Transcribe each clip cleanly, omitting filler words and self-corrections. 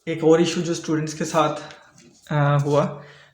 एक और इशू जो स्टूडेंट्स के साथ हुआ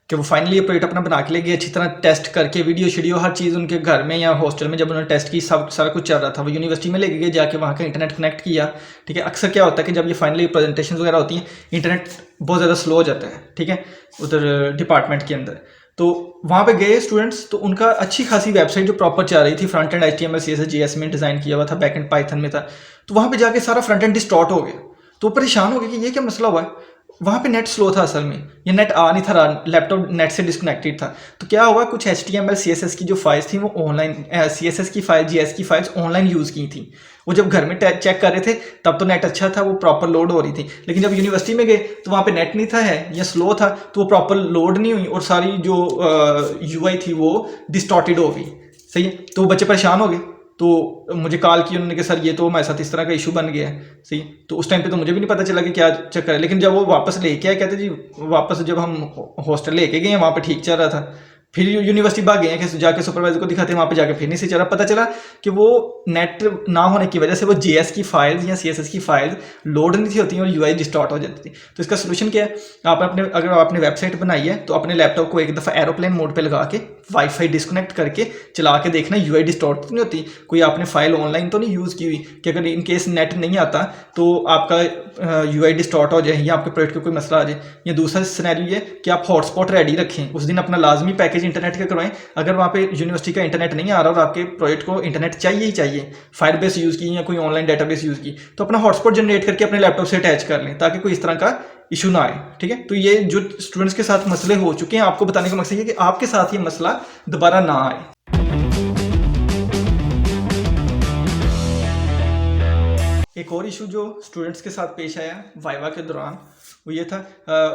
कि वो फाइनली ये प्रोजेक्ट अपना बना के ले गए, अच्छी तरह टेस्ट करके वीडियो शीडियो हर चीज़ उनके घर में या हॉस्टल में जब उन्होंने टेस्ट की सब सारा कुछ चल रहा था। वो यूनिवर्सिटी में लेके गए, जाके वहाँ का इंटरनेट कनेक्ट किया। ठीक है, अक्सर क्या होता है कि जब ये फाइनली प्रेजेंटेशन वगैरह होती हैं इंटरनेट बहुत ज़्यादा स्लो हो जाता है। ठीक है, उधर डिपार्टमेंट के अंदर तो वहाँ पे गए स्टूडेंट्स, तो उनका अच्छी खासी वेबसाइट जो प्रॉपर चल रही थी, front end HTML CSS JS में डिज़ाइन किया हुआ था, बैक एंड पाइथन में था। तो वहाँ पे जाके सारा फ्रंट एंड डिस्टॉर्ट हो गया। तो परेशान हो गए कि ये क्या मसला हुआ है। वहाँ पे नेट स्लो था, असल में ये नेट आ नहीं था रहा, लैपटॉप नेट से डिस्कनेक्टेड था। तो क्या हुआ, कुछ HTML CSS की जो फाइल्स थी वो ऑनलाइन, CSS की फाइल JS की फाइल्स ऑनलाइन यूज़ की थी। वो जब घर में चेक कर रहे थे तब तो नेट अच्छा था, वो प्रॉपर लोड हो रही थी। लेकिन जब यूनिवर्सिटी में गए तो वहाँ पे नेट नहीं था है या स्लो था, तो वो प्रॉपर लोड नहीं हुई और सारी जो UI थी वो डिस्टॉर्टेड हो गई। सही है, तो बच्चे परेशान हो गए। तो मुझे कॉल की उन्होंने कि सर ये तो हमारे साथ इस तरह का इशू बन गया है। सही, तो उस टाइम पे तो मुझे भी नहीं पता चला कि क्या चक्कर है। लेकिन जब वो वापस लेके आए, कहते जी वापस जब हम हॉस्टल लेके गए वहाँ पे ठीक चल रहा था। फिर यूनिवर्सिटी भाग गए हैं कि जाके सुपरवाइजर को दिखाते हैं, वहाँ पे जाके फिर नहीं सही चल रहा। पता चला कि वो नेट ना होने की वजह से वो JS की फाइल्स या CSS की फाइल्स लोड नहीं थी होती और UI डिस्टॉर्ट हो जाती थी। तो इसका सोल्यूशन क्या है, आप अपने अगर आपने वेबसाइट बनाई है तो अपने लैपटॉप को एक दफ़ा एरोप्लेन मोड पे लगा के वाईफाई डिस्कनेक्ट करके चला के देखना UI डिस्टॉर्ट तो नहीं होती, कोई आपने फाइल ऑनलाइन तो नहीं यूज़ की हुई कि अगर इन केस नेट नहीं आता तो आपका UI डिस्टॉर्ट हो जाए या आपके प्रोजेक्ट का कोई मसला आ जाए। या दूसरा सिनेरियो ये कि आप हॉटस्पॉट रेडी रखें, उस दिन अपना लाजमी पैकेज इंटरनेट का करवाएं। अगर वहाँ पे यूनिवर्सिटी का इंटरनेट नहीं आ रहा और आपके प्रोजेक्ट को इंटरनेट चाहिए ही चाहिए, फायरबेस यूज़ की या कोई ऑनलाइन डेटाबेस यूज़ की, तो अपना हॉटस्पॉट जनरेट करके अपने लैपटॉप से अटैच कर लें ताकि कोई इस तरह का इशू ना आए। ठीक है, तो ये जो स्टूडेंट्स के साथ मसले हो चुके हैं, आपको बताने का मकसद ये कि आपके साथ ये मसला दोबारा ना आए। एक और इशू जो स्टूडेंट्स के साथ पेश आया वाइवा के दौरान वो ये था,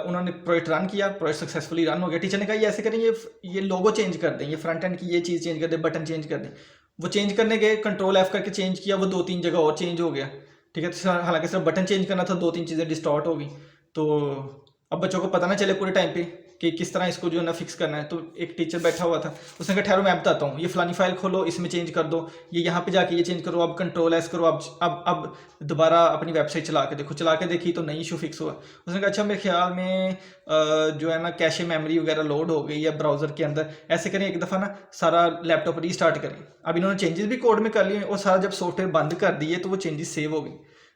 उन्होंने प्रोजेक्ट रन किया, प्रोजेक्ट सक्सेसफुली रन हो गया। टीचर ने कहा ये ऐसे करें, ये लोगो चेंज कर दें, ये फ्रंट एंड की ये चीज़ चेंज कर दें, बटन चेंज कर दें। वो चेंज करने गए, कंट्रोल F करके चेंज किया, वो 2-3 जगह और चेंज हो गया। ठीक है, तो हालांकि सिर्फ बटन चेंज करना था, 2-3 चीज़ें डिस्टॉर्ट हो गई। तो अब बच्चों को पता ना चले पूरे टाइम पे कि किस तरह इसको जो है ना फिक्स करना है। तो एक टीचर बैठा हुआ था, उसने कहा ठहरो मैं बताता हूँ, ये फलानी फाइल खोलो, इसमें चेंज कर दो, ये यहाँ पे जाके ये चेंज करो, अब कंट्रोल एस करो, अब दोबारा अपनी वेबसाइट चला के देखो। चला के देखी तो नहीं इशू फिक्स हुआ। उसने कहा अच्छा मेरे ख्याल में जो है ना कैशे मेमोरी वगैरह लोड हो गई है ब्राउजर के अंदर, ऐसे करें एक दफ़ा ना सारा लैपटॉप रीस्टार्ट करें। अब इन्होंने चेंजेस भी कोड में कर लिए और सारा जब सॉफ्टवेयर बंद कर दिए तो वो चेंजेस सेव हो गई।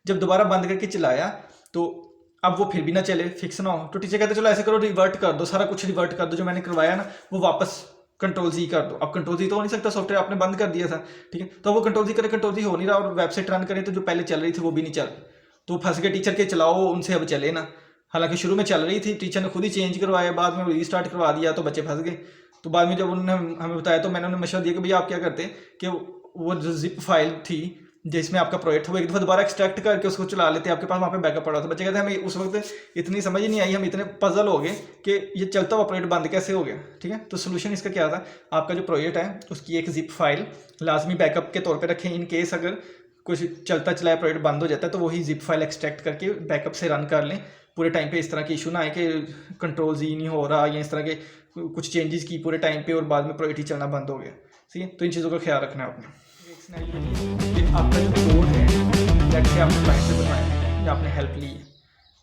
जब दोबारा बंद करके चलाया तो अब वो फिर भी ना चले, फिक्स ना हो। तो टीचर कहते चलो ऐसे करो, रिवर्ट कर दो, सारा कुछ रिवर्ट कर दो, जो मैंने करवाया ना वो वापस कंट्रोल-Z कर दो। अब कंट्रोल-Z तो हो नहीं सकता, सॉफ्टवेयर आपने बंद कर दिया था। ठीक है, तो वो कंट्रोल-Z करे, कंट्रोल-Z हो नहीं रहा, और वेबसाइट रन करें तो जो पहले चल रही थी वो भी नहीं चल रही। तो फंस गए टीचर के, चलाओ उनसे अब चले ना। हालांकि शुरू में चल रही थी, टीचर ने खुद ही चेंज करवाया, बाद में रीस्टार्ट करवा दिया तो बच्चे फंस गए। तो बाद में जब उन्होंने हमें बताया तो मैंने उन्हें मशवरा दिया कि भैया आप क्या करते कि वो जो जिप फाइल थी जिसमें आपका प्रोजेक्ट था वो एक दफ़ा दोबारा एक्सट्रैक्ट करके उसको चला लेते, आपके पास वहाँ पे बैकअप पड़ा था। बच्चे कहते हैं हमें उस वक्त इतनी समझ ही नहीं आई, हम इतने पजल हो गए कि ये चलता हुआ प्रोजेक्ट बंद कैसे हो गया। ठीक है, तो सोल्यूशन इसका क्या था, आपका जो प्रोजेक्ट है उसकी एक जिप फाइल लाजमी बैकअप के तौर पर रखें। इन केस अगर कुछ चलता चलाया प्रोजेक्ट बंद हो जाता है तो वही जिप फाइल एक्सट्रैक्ट करके बैकअप से रन कर लें। पूरे टाइम पे इस तरह की इशू ना आए कि कंट्रोल-Z नहीं हो रहा या इस तरह के कुछ चेंजेस की पूरे टाइम पे और बाद में प्रोजेक्ट ही चलना बंद हो गया। ठीक है, तो इन चीज़ों का ख्याल रखना है आपने। एक सिनेरियो कि आपका जो कोड है, लेट्स से आपने क्लाइंट से बनवाया है या आपने हेल्प ली है,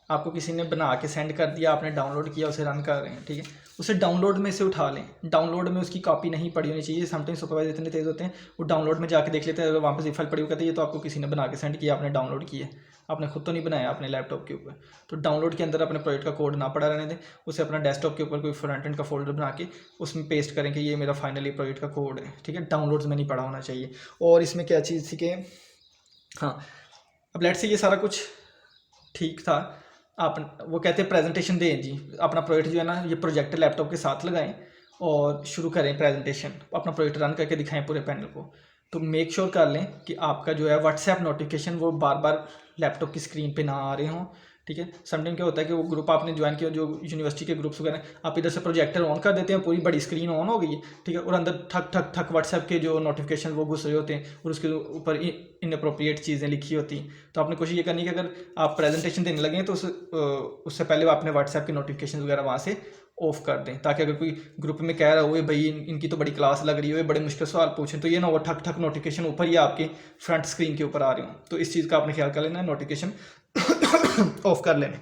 आपको किसी ने बना के सेंड कर दिया, आपने डाउनलोड किया, उसे रन कर रहे हैं। ठीक है, उसे डाउनलोड में से उठा लें। डाउनलोड में उसकी कॉपी नहीं पड़ी होनी चाहिए। समटाइम्स सुपरवाइजर इतने तेज़ होते हैं, वो डाउनलोड में जाके देख लेते हैं, अगर वहाँ पर जिप फाइल पड़ी हुई कहते हैं ये तो आपको किसी ने बना के सेंड किया, आपने डाउनलोड किया, आपने खुद तो नहीं बनाया अपने लैपटॉप के ऊपर। तो डाउनलोड के अंदर अपने प्रोजेक्ट का कोड ना पड़ा रहने दें, उसे अपना डेस्कटॉप के ऊपर कोई फ्रंट एंड का फोल्डर बना के उसमें पेस्ट करें कि ये मेरा फाइनली प्रोजेक्ट का कोड है। ठीक है, डाउनलोड्स में नहीं पड़ा होना चाहिए। और इसमें क्या चीज़ थी कि हाँ, अब लेट्स से ये सारा कुछ ठीक था, आप वो कहते हैं प्रेजेंटेशन दें जी, अपना प्रोजेक्ट जो है ना ये प्रोजेक्टर लैपटॉप के साथ लगाएं और शुरू करें प्रेजेंटेशन, अपना प्रोजेक्ट रन करके दिखाएं पूरे पैनल को। तो मेक श्योर कर लें कि आपका जो है व्हाट्सएप नोटिफिकेशन वो बार बार लैपटॉप की स्क्रीन पे ना आ रहे हों। ठीक है, समटाइम क्या होता है कि वो ग्रुप आपने ज्वाइन किया, जो यूनिवर्सिटी के ग्रुप्स वगैरह, आप इधर से प्रोजेक्टर ऑन कर देते हैं, पूरी बड़ी स्क्रीन ऑन हो गई है। ठीक है, और अंदर ठक ठक ठक व्हाट्सएप के जो नोटिफिकेशन वो घुस रहे होते हैं और उसके ऊपर इनअप्रोप्रिएट चीज़ें लिखी होती हैं। तो आपने कोशिश ये करनी है कि अगर आप प्रेजेंटेशन देने लगे तो उससे पहले आपने व्हाट्सएप के नोटिफिकेशन वगैरह वहाँ से ऑफ कर दें, ताकि अगर कोई ग्रुप में कह रहा हो भाई इनकी तो बड़ी क्लास लग रही है, बड़े मुश्किल सवाल पूछें, तो ये ना वो ठक ठक नोटिफिकेशन ऊपर ही आपके फ्रंट स्क्रीन के ऊपर आ रहे हो। तो इस चीज़ का आपने ख्याल कर लेना है, नोटिफिकेशन ऑफ कर लेना।